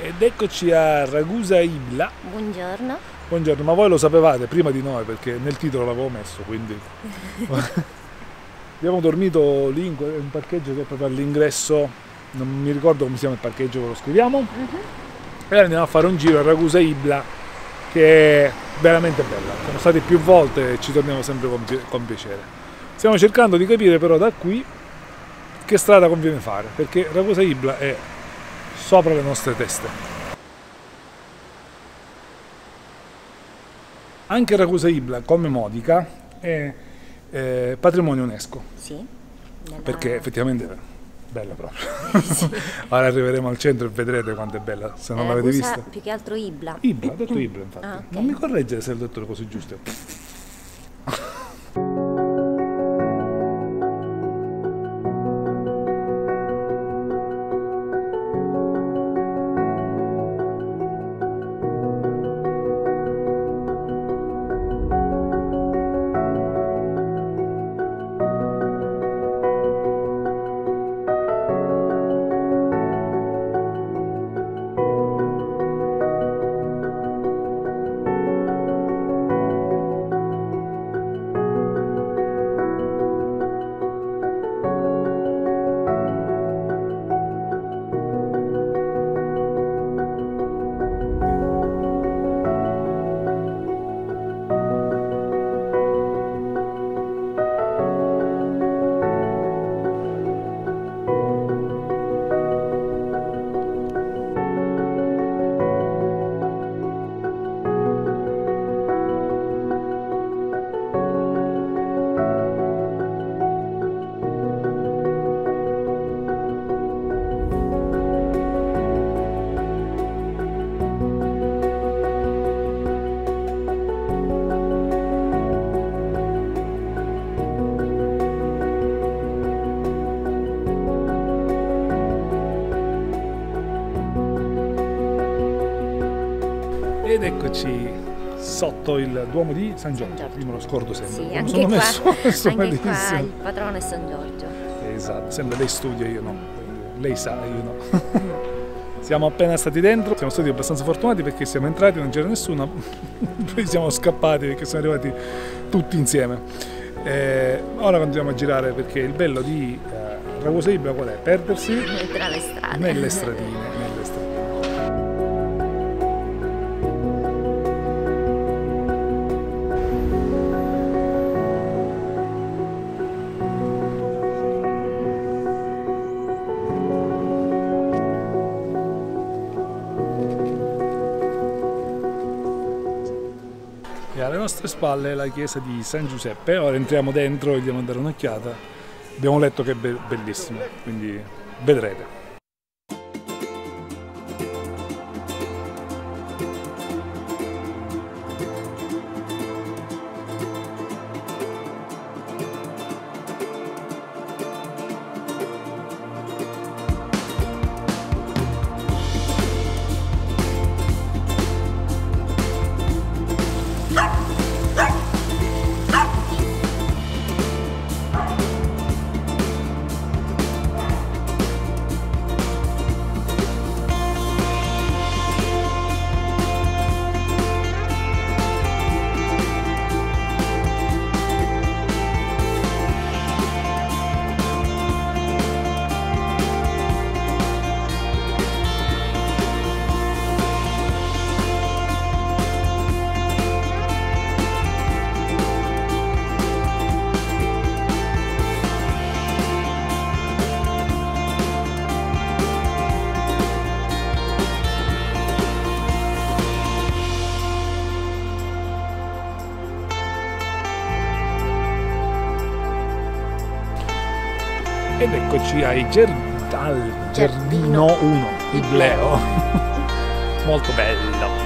Ed eccoci a Ragusa Ibla. Buongiorno. Buongiorno, ma voi lo sapevate prima di noi perché nel titolo l'avevo messo, quindi abbiamo dormito lì in un parcheggio che è proprio all'ingresso, non mi ricordo come si chiama il parcheggio, ve lo scriviamo. E andiamo a fare un giro a Ragusa Ibla, che è veramente bella. Siamo stati più volte e ci torniamo sempre con piacere. Stiamo cercando di capire però da qui che strada conviene fare, perché Ragusa Ibla è sopra le nostre teste. Anche Ragusa Ibla, come Modica, è patrimonio UNESCO. Sì. Perché effettivamente è bella proprio. Sì. Ora arriveremo al centro e vedrete quanto è bella, se non l'avete vista. Più che altro Ibla. Ibla, ho detto Ibla infatti. Ah, okay. Non mi correggere se ho detto le cose giuste. Ed eccoci sotto il Duomo di San Giorgio. Io me lo scordo sempre. Sì, Mi anche sono qua, messo anche qua malissimo. il patrono è San Giorgio. Esatto, sempre lei studia, io no. Lei sa, io no. Siamo appena stati dentro, siamo stati abbastanza fortunati perché siamo entrati, non c'era nessuno, poi siamo scappati perché siamo arrivati tutti insieme. Ora continuiamo a girare perché il bello di Ragusa Ibla qual è? Perdersi Tra le strade. nelle stradine. E alle nostre spalle è la chiesa di San Giuseppe. Ora entriamo dentro e andiamo a dare un'occhiata. Abbiamo letto che è bellissimo, quindi vedrete. Ed eccoci al Giardino 1, Ibleo. Molto bello.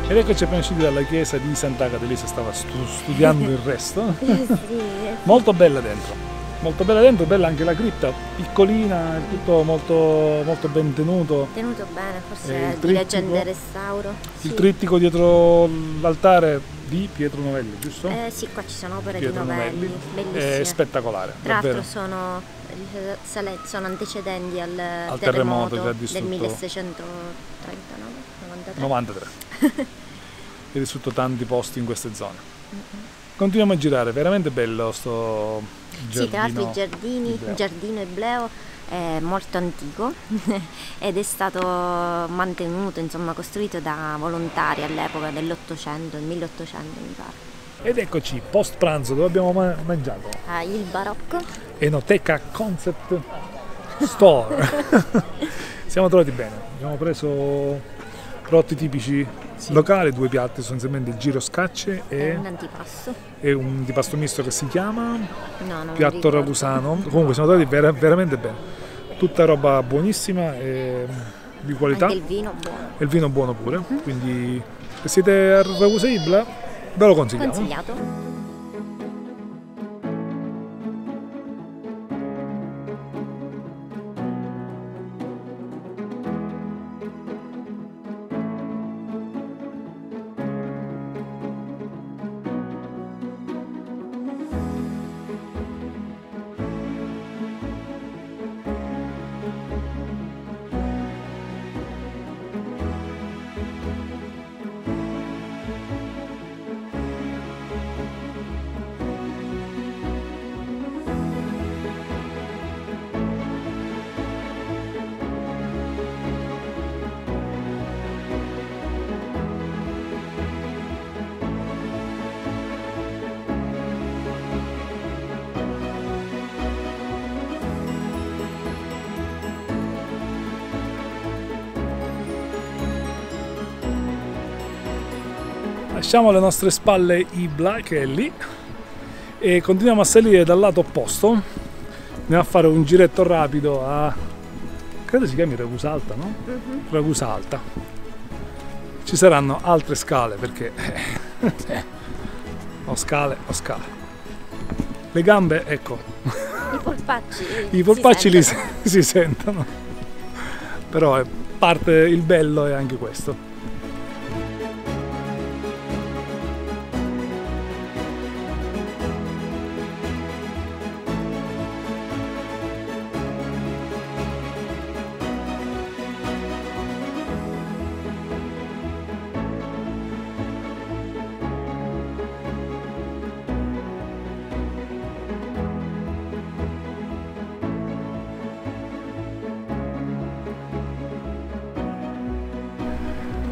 Ed eccoci appena usciti dalla chiesa di Sant'Agata. Elisa stava studiando il resto. Sì. Molto bella dentro, molto bella dentro, bella anche la cripta, piccolina, tutto molto, molto ben tenuto. Tenuto bene, Il forse di trittico. recente restauro. Il Sì. trittico dietro l'altare di Pietro Novelli, giusto? Sì, qua ci sono opere Pietro di Novelli, È bellissime. spettacolare, Tra l'altro davvero. sono antecedenti al terremoto terremoto che ha del distrutto 1639, 93. 93. È distrutto tanti posti in queste zone. Continuiamo a girare, veramente bello sto giardino. Sì, tra l'altro il Ibleo. giardino Ibleo è molto antico ed è stato mantenuto, insomma, costruito da volontari all'epoca dell'800, del 1800 mi pare. Ed eccoci, post pranzo, dove abbiamo mangiato? Il barocco. Enoteca Concept Store. Siamo trovati bene, abbiamo preso prodotti tipici locali, 2 piatti, sostanzialmente il giro scacce È e un antipasto. un antipasto misto che si chiama No, non mi piatto ricordo. ragusano. Comunque siamo trovati veramente bene, tutta roba buonissima e di qualità. Anche il vino buono. E il vino buono pure, quindi se siete a Ragusa Ibla ve lo consigliamo. Consigliato. Lasciamo alle nostre spalle Ibla, che è lì, e continuiamo a salire dal lato opposto. Andiamo a fare un giretto rapido a... credo si chiami Ragusa Alta, no? Ragusa Alta. Ci saranno altre scale perché... ho scale, ho scale. Le gambe, ecco, I polpacci. i polpacci si sentono. si sentono. Però è parte, il bello è anche questo.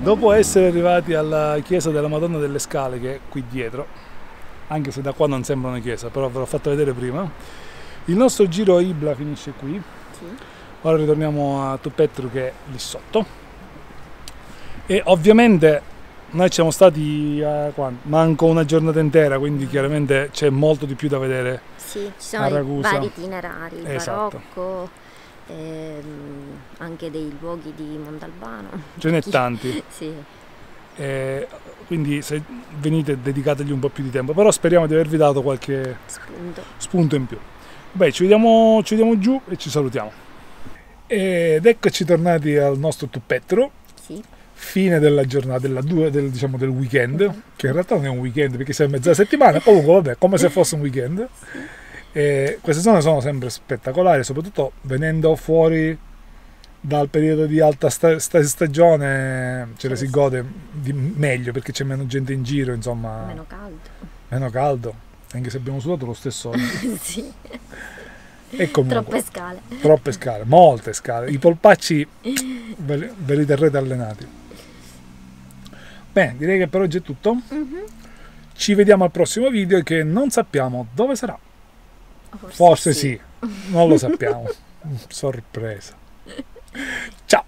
Dopo essere arrivati alla chiesa della Madonna delle Scale, che è qui dietro, anche se da qua non sembra una chiesa, però ve l'ho fatto vedere prima, il nostro giro Ibla finisce qui. Sì. Ora ritorniamo a Tupetru, che è lì sotto. E ovviamente noi siamo stati manco una giornata intera, quindi chiaramente c'è molto di più da vedere. Sì, ci a sono i Ragusa. vari itinerari, il Esatto. barocco, anche dei luoghi di Montalbano. Ce n'è tanti. Sì, Quindi se venite dedicategli un po' più di tempo, però speriamo di avervi dato qualche spunto. spunto in più. Beh, ci vediamo giù e ci salutiamo. Ed eccoci tornati al nostro Tupetru, Sì, fine della giornata, diciamo, del weekend, che in realtà non è un weekend perché siamo a mezza settimana, comunque vabbè, come se fosse un weekend. E queste zone sono sempre spettacolari, soprattutto venendo fuori dal periodo di alta stagione ce le si gode meglio perché c'è meno gente in giro, insomma, meno caldo. meno caldo, anche se abbiamo sudato lo stesso oggi. Sì, E comunque, troppe scale. troppe scale, molte scale, i polpacci ve li terrete allenati. Bene, direi che per oggi è tutto. Ci vediamo al prossimo video che non sappiamo dove sarà. Forse sì, non lo sappiamo. Sorpresa. Ciao!